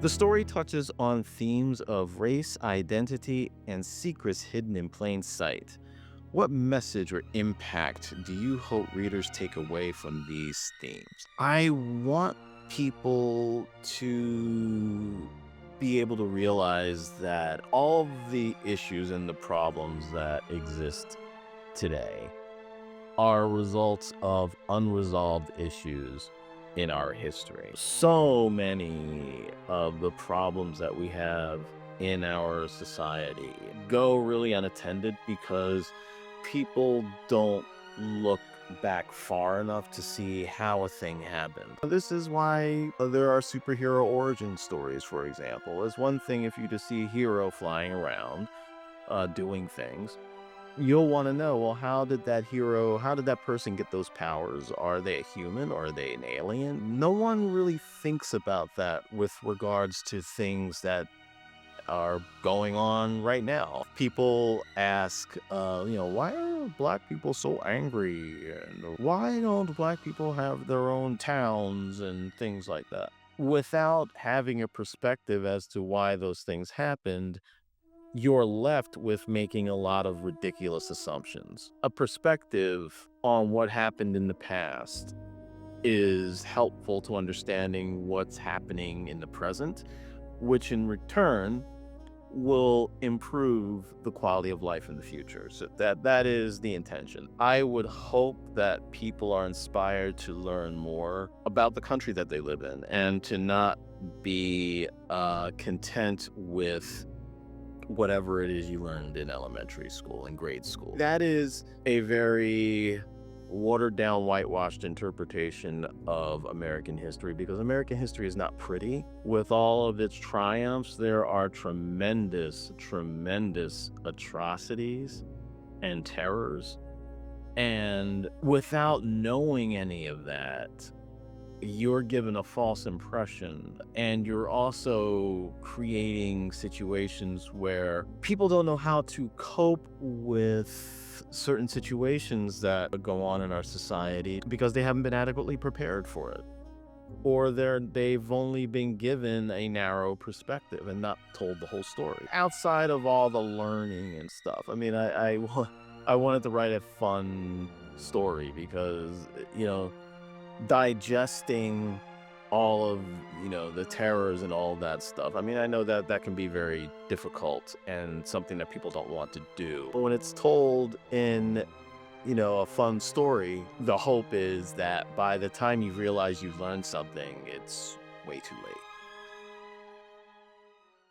The story touches on themes of race, identity, and secrets hidden in plain sight. What message or impact do you hope readers take away from these themes? I want people to be able to realize that all of the issues and the problems that exist today are results of unresolved issues in our history. So many of the problems that we have in our society go really unattended because people don't look back far enough to see how a thing happened. This is why there are superhero origin stories, for example. It's one thing if you just see a hero flying around doing things. You'll want to know, well, how did that person get those powers? Are they a human or are they an alien? No one really thinks about that with regards to things that are going on right now. People ask, why are black people so angry? And why don't black people have their own towns and things like that? Without having a perspective as to why those things happened, you're left with making a lot of ridiculous assumptions. A perspective on what happened in the past is helpful to understanding what's happening in the present, which in return will improve the quality of life in the future. So that is the intention. I would hope that people are inspired to learn more about the country that they live in and to not be content with whatever it is you learned in elementary school and grade school. That is a very watered down, whitewashed interpretation of American history because American history is not pretty. With all of its triumphs, there are tremendous, tremendous atrocities and terrors. And without knowing any of that, you're given a false impression, and you're also creating situations where people don't know how to cope with certain situations that go on in our society because they haven't been adequately prepared for it, or they've only been given a narrow perspective and not told the whole story. Outside of all the learning and stuff, I mean, I wanted to write a fun story because, digesting all of the terrors and all that stuff, I mean, I know that that can be very difficult and something that people don't want to do, but when it's told in a fun story, the hope is that by the time you realize you've learned something, it's way too late.